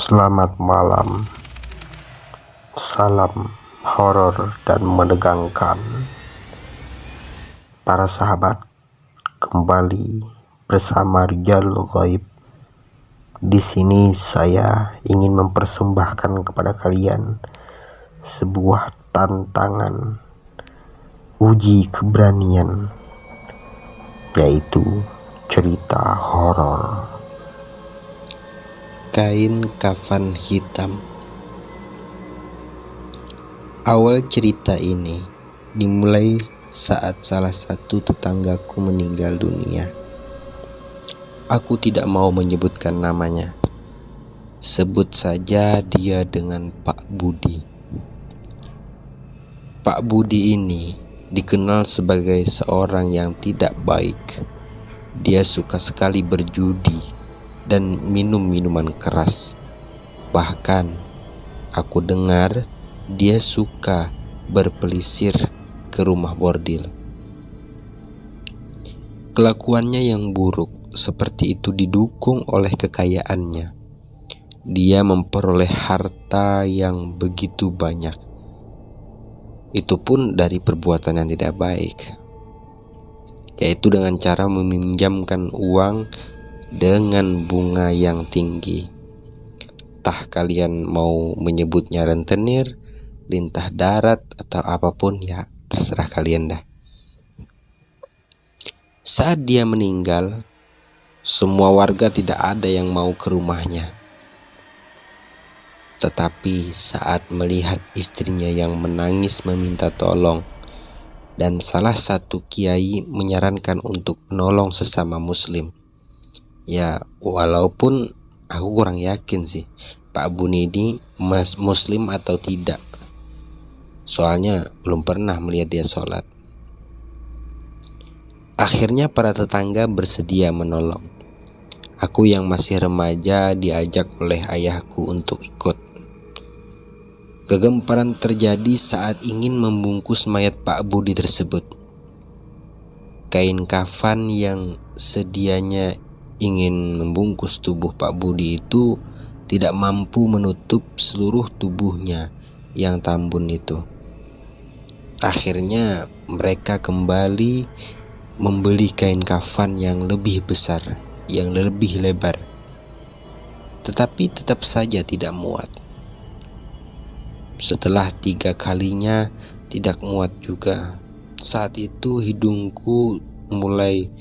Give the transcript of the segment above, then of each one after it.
Selamat malam, salam horor dan menegangkan. Para sahabat, kembali bersama Rijalul Ghaib. Di sini saya ingin mempersembahkan kepada kalian sebuah tantangan uji keberanian, yaitu cerita horor. Kain kafan hitam. Awal cerita ini dimulai saat salah satu tetanggaku meninggal dunia. Aku tidak mau menyebutkan namanya. Sebut saja dia dengan Pak Budi. Pak Budi ini dikenal sebagai seorang yang tidak baik. Dia suka sekali berjudi dan minum minuman keras. Bahkan aku dengar dia suka berpelisir ke rumah bordil. Kelakuannya yang buruk seperti itu didukung oleh kekayaannya. Dia memperoleh harta yang begitu banyak. Itu pun dari perbuatan yang tidak baik, yaitu dengan cara meminjamkan uang dengan bunga yang tinggi. Entah kalian mau menyebutnya rentenir, lintah darat, atau apapun, ya terserah kalian dah. Saat dia meninggal, semua warga tidak ada yang mau ke rumahnya. Tetapi saat melihat istrinya yang menangis meminta tolong, dan salah satu kiai menyarankan untuk menolong sesama muslim, ya walaupun aku kurang yakin sih Pak Buni ini muslim atau tidak. Soalnya belum pernah melihat dia sholat. Akhirnya para tetangga bersedia menolong. Aku yang masih remaja diajak oleh ayahku untuk ikut. Kegemparan terjadi saat ingin membungkus mayat Pak Budi tersebut. Kain kafan yang sedianya ingin membungkus tubuh Pak Budi itu tidak mampu menutup seluruh tubuhnya yang tambun itu. Akhirnya mereka kembali membeli kain kafan yang lebih besar, yang lebih lebar. Tetapi tetap saja tidak muat. Setelah 3 kalinya tidak muat juga. Saat itu hidungku mulai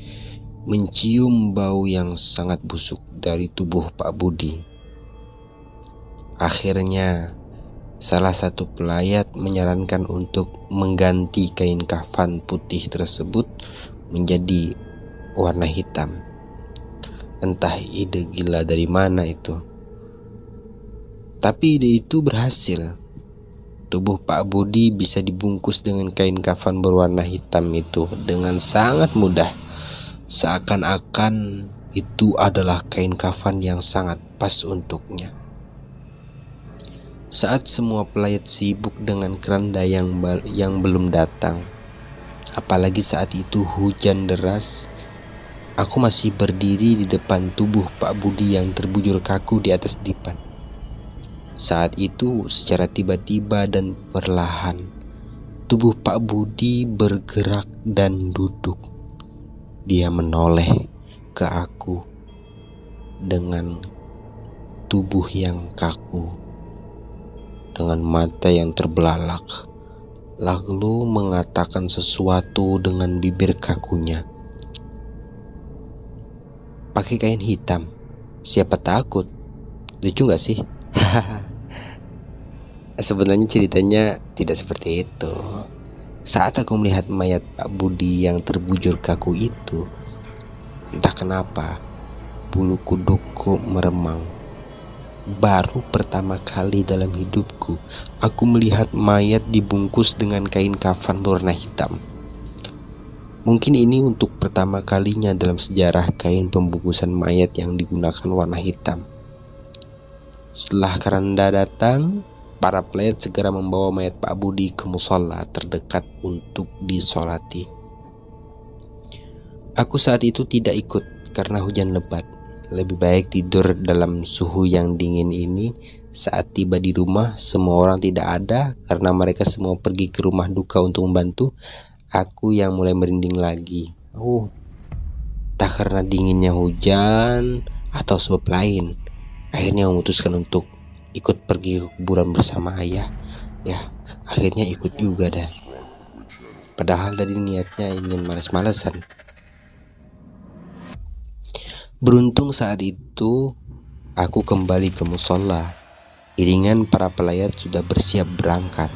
mencium bau yang sangat busuk dari tubuh Pak Budi. Akhirnya salah satu pelayat menyarankan untuk mengganti kain kafan putih tersebut menjadi warna hitam. Entah ide gila dari mana itu. Tapi ide itu berhasil. Tubuh Pak Budi bisa dibungkus dengan kain kafan berwarna hitam itu dengan sangat mudah. Seakan-akan itu adalah kain kafan yang sangat pas untuknya. Saat semua pelayat sibuk dengan keranda yang belum datang, apalagi saat itu hujan deras, aku masih berdiri di depan tubuh Pak Budi yang terbujur kaku di atas dipan. Saat itu secara tiba-tiba dan perlahan, tubuh Pak Budi bergerak dan duduk. Dia menoleh ke aku dengan tubuh yang kaku, dengan mata yang terbelalak, lalu mengatakan sesuatu dengan bibir kakunya. Pakai kain hitam, siapa takut? Lucu gak sih? Sebenarnya ceritanya tidak seperti itu. Saat aku melihat mayat Pak Budi yang terbujur kaku itu, entah kenapa bulu kuduku meremang. Baru pertama kali dalam hidupku aku melihat mayat dibungkus dengan kain kafan berwarna hitam. Mungkin ini untuk pertama kalinya dalam sejarah kain pembungkusan mayat yang digunakan warna hitam. Setelah keranda datang, para pelayat segera membawa mayat Pak Budi ke musola terdekat untuk disolati. Aku saat itu tidak ikut karena hujan lebat. Lebih baik tidur dalam suhu yang dingin ini. Saat tiba di rumah, semua orang tidak ada karena mereka semua pergi ke rumah duka untuk membantu. Aku yang mulai merinding lagi. Tak karena dinginnya hujan atau sebab lain, akhirnya memutuskan untuk ikut pergi ke kuburan bersama ayah. Ya, akhirnya ikut juga dah. Padahal tadi niatnya ingin malas-malasan. Beruntung saat itu aku kembali ke musola. Iringan para pelayat sudah bersiap berangkat.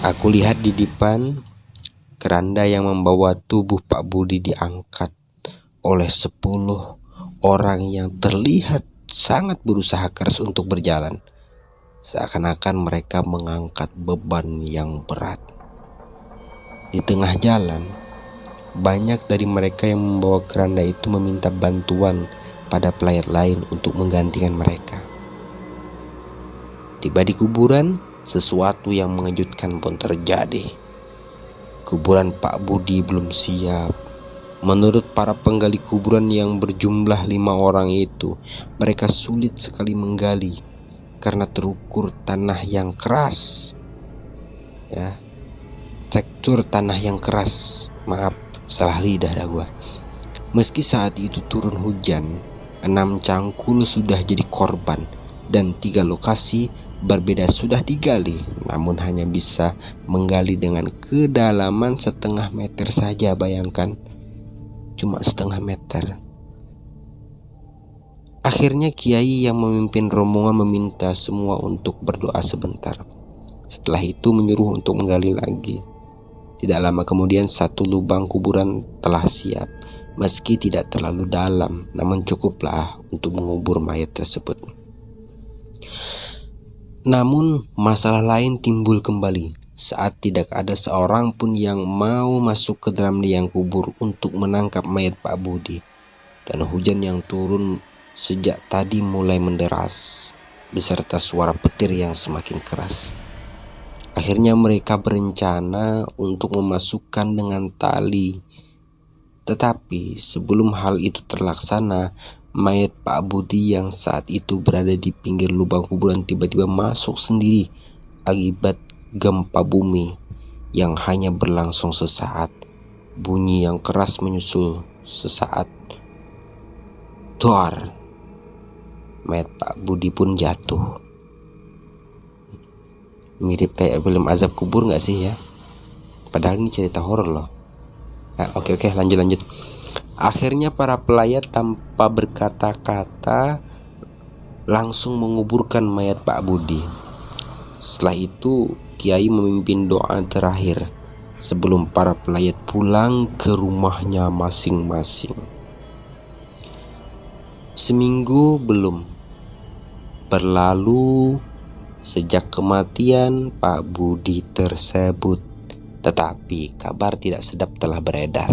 Aku lihat di depan keranda yang membawa tubuh Pak Budi diangkat oleh 10 orang yang terlihat sangat berusaha keras untuk berjalan. Seakan-akan mereka mengangkat beban yang berat. Di tengah jalan, banyak dari mereka yang membawa keranda itu meminta bantuan pada pelayat lain untuk menggantikan mereka. Tiba di kuburan, sesuatu yang mengejutkan pun terjadi. Kuburan Pak Budi belum siap. Menurut para penggali kuburan yang berjumlah 5 orang itu, mereka sulit sekali menggali karena terukur tanah yang keras. Ya, tekstur tanah yang keras. Maaf, salah lidah dah gua. Meski saat itu turun hujan, 6 cangkul sudah jadi korban dan 3 lokasi berbeda sudah digali, namun hanya bisa menggali dengan kedalaman setengah meter saja. Bayangkan, cuma setengah meter. Akhirnya kiai yang memimpin rombongan meminta semua untuk berdoa sebentar. Setelah itu menyuruh untuk menggali lagi. Tidak lama kemudian satu lubang kuburan telah siap. Meski tidak terlalu dalam, namun cukuplah untuk mengubur mayat tersebut. Namun masalah lain timbul kembali saat tidak ada seorang pun yang mau masuk ke dalam liang kubur untuk menangkap mayat Pak Budi. Dan hujan yang turun sejak tadi mulai menderas, beserta suara petir yang semakin keras. Akhirnya mereka berencana untuk memasukkan dengan tali. Tetapi sebelum hal itu terlaksana, mayat Pak Budi yang saat itu berada di pinggir lubang kuburan tiba-tiba masuk sendiri akibat gempa bumi yang hanya berlangsung sesaat. Bunyi yang keras menyusul sesaat. Duar. Mayat Pak Budi pun jatuh. Mirip kayak film azab kubur gak sih ya? Padahal ini cerita horor loh. Nah, oke, lanjut. Akhirnya para pelayat tanpa berkata-kata langsung menguburkan mayat Pak Budi. Setelah itu kiai memimpin doa terakhir sebelum para pelayat pulang ke rumahnya masing-masing. Seminggu belum berlalu sejak kematian Pak Budi tersebut, tetapi kabar tidak sedap telah beredar.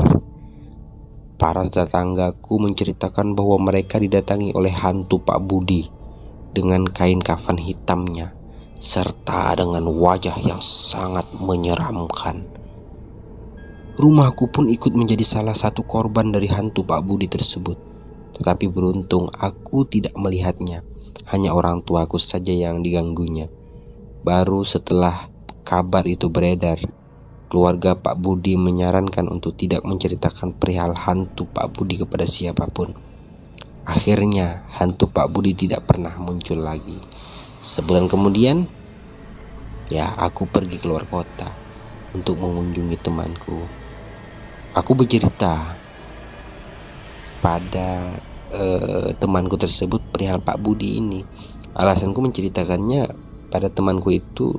Para tetanggaku menceritakan bahwa mereka didatangi oleh hantu Pak Budi dengan kain kafan hitamnya serta dengan wajah yang sangat menyeramkan. Rumahku pun ikut menjadi salah satu korban dari hantu Pak Budi tersebut. Tetapi beruntung aku tidak melihatnya, hanya orang tuaku saja yang diganggunya. Baru setelah kabar itu beredar, keluarga Pak Budi menyarankan untuk tidak menceritakan perihal hantu Pak Budi kepada siapapun. Akhirnya hantu Pak Budi tidak pernah muncul lagi. Sebulan kemudian, aku pergi keluar kota untuk mengunjungi temanku. Aku bercerita pada temanku tersebut perihal Pak Budi ini. Alasanku menceritakannya pada temanku itu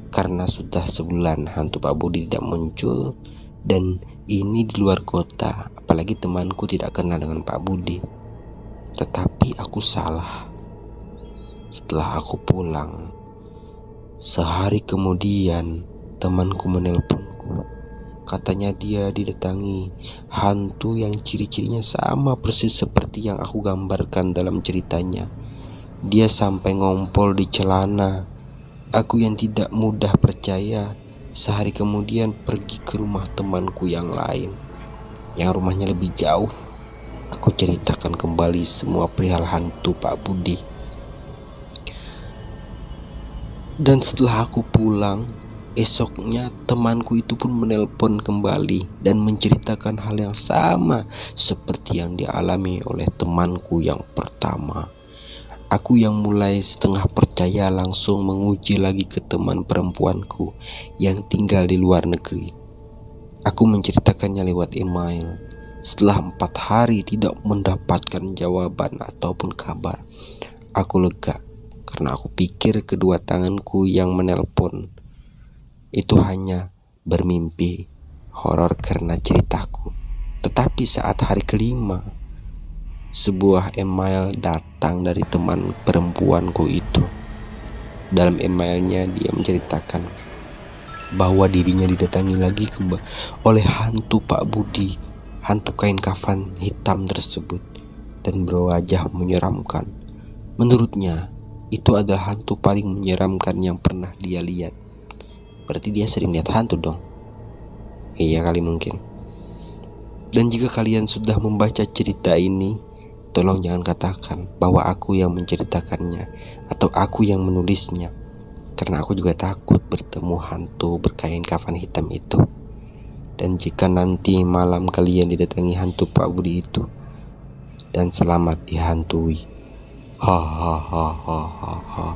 karena sudah sebulan hantu Pak Budi tidak muncul, dan ini di luar kota, apalagi temanku tidak kenal dengan Pak Budi. Tetapi aku salah. Setelah aku pulang, sehari kemudian temanku menelponku. Katanya dia didatangi hantu yang ciri-cirinya sama persis seperti yang aku gambarkan dalam ceritanya. Dia sampai ngompol di celana. Aku yang tidak mudah percaya, sehari kemudian pergi ke rumah temanku yang lain, yang rumahnya lebih jauh. Aku ceritakan kembali semua perihal hantu Pak Budi. Dan setelah aku pulang, esoknya temanku itu pun menelpon kembali dan menceritakan hal yang sama seperti yang dialami oleh temanku yang pertama. Aku yang mulai setengah percaya langsung menguji lagi ke teman perempuanku yang tinggal di luar negeri. Aku menceritakannya lewat email. Setelah 4 hari tidak mendapatkan jawaban ataupun kabar, aku lega karena aku pikir kedua tanganku yang menelpon itu hanya bermimpi horor karena ceritaku. Tetapi saat hari kelima, sebuah email datang dari teman perempuanku itu. Dalam emailnya dia menceritakan bahwa dirinya didatangi lagi oleh hantu Pak Budi, hantu kain kafan hitam tersebut, dan berwajah menyeramkan. Menurutnya, itu adalah hantu paling menyeramkan yang pernah dia lihat. Berarti dia sering lihat hantu dong. Iya kali mungkin. Dan jika kalian sudah membaca cerita ini, tolong jangan katakan bahwa aku yang menceritakannya atau aku yang menulisnya, karena aku juga takut bertemu hantu berkain kafan hitam itu. Dan jika nanti malam kalian didatangi hantu Pak Budi itu, dan selamat dihantui. Ha ha ha ha ha ha.